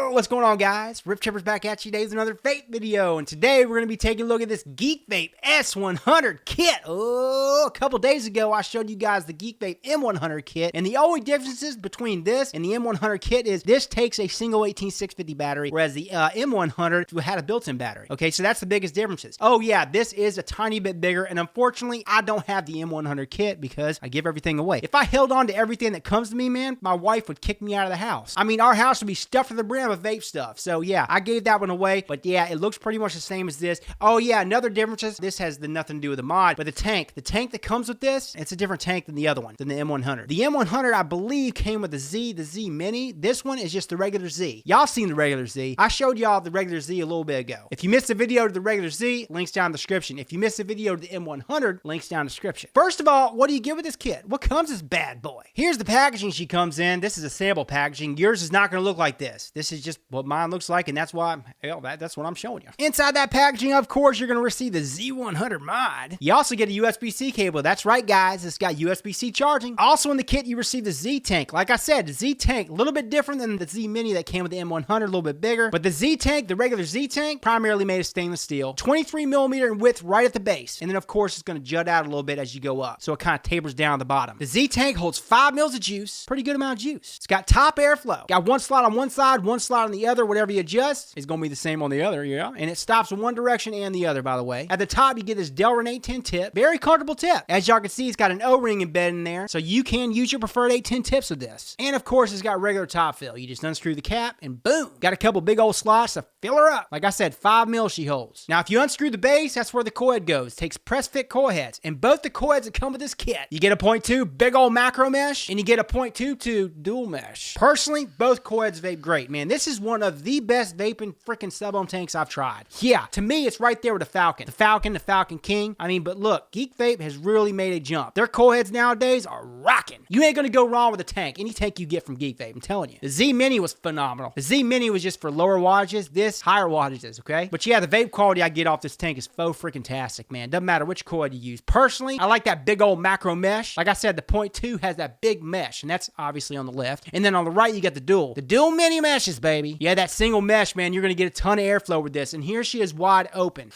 Yo, what's going on, guys? Rip Trippers back at you today with another vape video, and today we're going to be taking a look at this GeekVape S100 kit. Oh, a couple days ago I showed you guys the GeekVape M100 kit, and the only differences between this and the M100 kit is this takes a single 18650 battery, whereas the M100 had a built-in battery. Okay, so that's the biggest differences. Oh yeah, this is a tiny bit bigger, and unfortunately I don't have the M100 kit because I give everything away. If I held on to everything that comes to me, man, my wife would kick me out of the house. I mean, our house would be stuffed to the brim of vape stuff. So yeah, I gave that one away, but yeah, it looks pretty much the same as this. Oh yeah, another difference is this has nothing to do with the mod, but the tank that comes with this, it's a different tank than the other one, than the M100. The M100, I believe, came with the Z Mini. This one is just the regular Z. Y'all seen the regular Z. I showed y'all the regular Z a little bit ago. If you missed the video to the regular Z, links down in the description. If you missed the video to the M100, links down in the description. First of all, what do you get with this kit? What comes this bad boy? Here's the packaging she comes in. This is a sample packaging. Yours is not going to look like this. This is just what mine looks like, and that's why, hell, that's what I'm showing you. Inside that packaging, of course, you're going to receive the Z100 mod. You also get a USB-C cable. That's right, guys. It's got USB-C charging. Also in the kit, you receive the Z-Tank. Like I said, the Z-Tank, a little bit different than the Z-Mini that came with the M100, a little bit bigger. But the Z-Tank, the regular Z-Tank, primarily made of stainless steel, 23 millimeter in width right at the base. And then, of course, it's going to jut out a little bit as you go up. So it kind of tapers down at the bottom. The Z-Tank holds 5 mils of juice. Pretty good amount of juice. It's got top airflow. Got one slot on one side, one slot on the other. Whatever you adjust is going to be the same on the other, yeah. And it stops in one direction and the other, by the way. At the top, you get this Delrin 810 tip. Very comfortable tip. As y'all can see, it's got an O-ring embedded in there, so you can use your preferred 810 tips with this. And of course, it's got regular top fill. You just unscrew the cap and boom. Got a couple big old slots to fill her up. Like I said, 5 mils she holds. Now, if you unscrew the base, that's where the coil head goes. It takes press fit coil heads. And both the coil heads that come with this kit, you get a 0.2 big old macro mesh, and you get a 0.22 dual mesh. Personally, both coil heads vape great, man. This is one of the best vaping freaking sub-ohm tanks I've tried. Yeah, to me, it's right there with the Falcon. The Falcon King. I mean, but look, GeekVape has really made a jump. Their coil heads nowadays are rocking. You ain't gonna go wrong with a tank. Any tank you get from GeekVape, I'm telling you. The Z Mini was phenomenal. The Z Mini was just for lower wattages. This, higher wattages, okay? But yeah, the vape quality I get off this tank is faux freaking tastic, man. Doesn't matter which coil you use. Personally, I like that big old macro mesh. Like I said, the 0.2 has that big mesh, and that's obviously on the left. And then on the right, you got the dual. The dual mini meshes, baby. Yeah, that single mesh, man, you're gonna get a ton of airflow with this. And here she is wide open.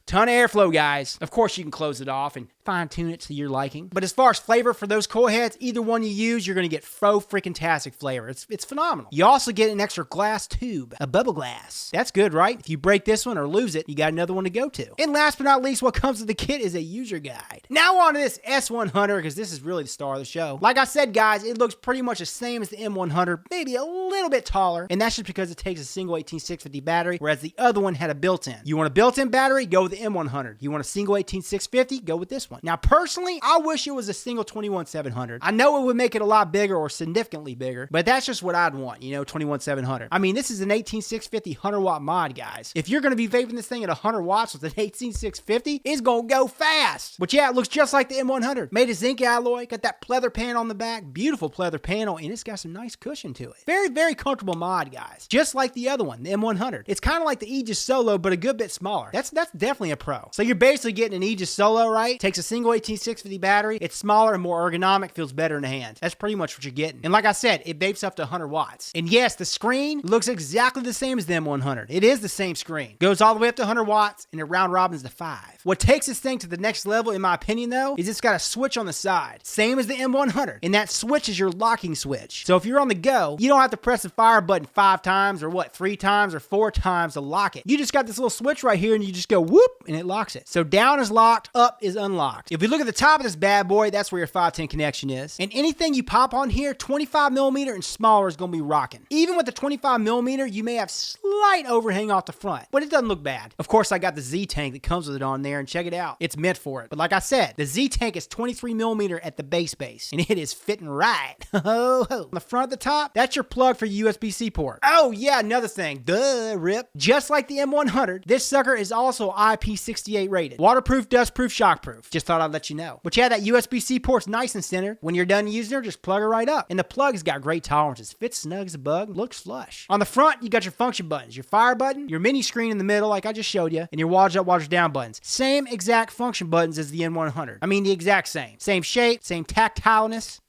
Ton of airflow, guys. Of course, you can close it off and fine-tune it to your liking. But as far as flavor for those coil heads, either one you use, you're going to get faux freaking tastic flavor. It's phenomenal. You also get an extra glass tube, a bubble glass. That's good, right? If you break this one or lose it, you got another one to go to. And last but not least, what comes with the kit is a user guide. Now on to this S100, because this is really the star of the show. Like I said, guys, it looks pretty much the same as the M100, maybe a little bit taller. And that's just because it takes a single 18650 battery, whereas the other one had a built-in. You want a built-in battery? Go with the M100. You want a single 18650? Go with this one. Now, personally, I wish it was a single 21700. I know it would make it a lot bigger or significantly bigger, but that's just what I'd want, you know, 21700. I mean, this is an 18650 100-watt mod, guys. If you're going to be vaping this thing at 100 watts with an 18650, it's going to go fast. But yeah, it looks just like the M100. Made of zinc alloy, got that pleather panel on the back, beautiful pleather panel, and it's got some nice cushion to it. Very, very comfortable mod, guys. Just like the other one, the M100. It's kind of like the Aegis Solo, but a good bit smaller. That's definitely a pro. So you're basically getting an Aegis Solo, right? Takes a single 18650 battery. It's smaller and more ergonomic, feels better in the hand. That's pretty much what you're getting. And like I said, it vapes up to 100 watts. And yes, the screen looks exactly the same as the M100. It is the same screen. Goes all the way up to 100 watts, and it round robins to 5. What takes this thing to the next level, in my opinion, though, is it's got a switch on the side. Same as the M100. And that switch is your locking switch. So if you're on the go, you don't have to press the fire button 5 times or 3 times or 4 times to lock it. You just got this little switch right here, and you just go whoop, and it locks it. So down is locked, up is unlocked. If we look at the top of this bad boy, that's where your 510 connection is. And anything you pop on here, 25 millimeter and smaller is going to be rocking. Even with the 25 millimeter, you may have slight overhang off the front, but it doesn't look bad. Of course, I got the Z-Tank that comes with it on there, and check it out. It's meant for it. But like I said, the Z-Tank is 23 millimeter at the base, and it is fitting right. On the front of the top, that's your plug for your USB-C port. Oh yeah, another thing. Duh, rip. Just like the M100, this sucker is also IP68 rated. Waterproof, dustproof, shockproof. Just thought I'd let you know. But yeah, that USB-C port's nice and centered. When you're done using her, just plug her right up. And the plug's got great tolerances. Fits snug as a bug. Looks flush. On the front, you got your function buttons. Your fire button, your mini screen in the middle, like I just showed you, and your wattage up, wattage down buttons. Same exact function buttons as the M100. I mean, the exact same. Same shape, same tactileness.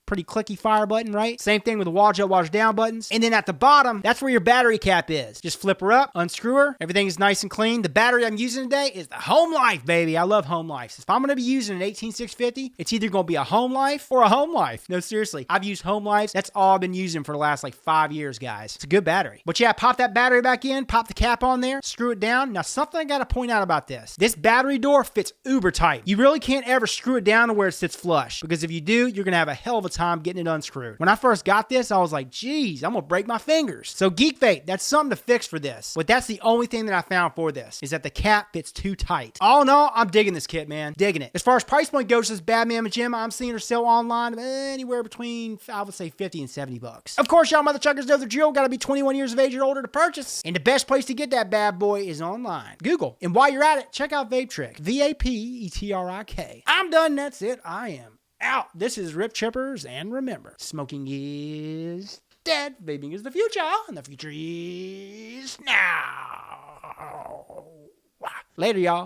pretty clicky fire button, right? Same thing with the wall jump, wall down buttons. And then at the bottom, that's where your battery cap is. Just flip her up, unscrew her. Everything is nice and clean. The battery I'm using today is the Home Life, baby. I love Home Life. If I'm going to be using an 18650, it's either going to be a Home Life or a Home Life. No, seriously. I've used Home Life. That's all I've been using for the last like 5 years, guys. It's a good battery. But yeah, pop that battery back in, pop the cap on there, screw it down. Now, something I got to point out about this. This battery door fits uber tight. You really can't ever screw it down to where it sits flush, because if you do, you're going to have a hell of a time getting it unscrewed. When I first got this, I was like, geez, I'm going to break my fingers. So GeekVape, that's something to fix for this. But that's the only thing that I found for this, is that the cap fits too tight. All in all, I'm digging this kit, man. Digging it. As far as price point goes, this Bad Mama Gemma, I'm seeing her sell online anywhere between, I would say, 50 and 70 bucks. Of course, y'all mother chuckers know the drill. Got to be 21 years of age or older to purchase. And the best place to get that bad boy is online. Google. And while you're at it, check out Vape Trick. VAPETRIK. I'm done. That's it. I am out. This is Rip Chippers. And remember, smoking is dead. Vaping is the future. And the future is now. Later, y'all.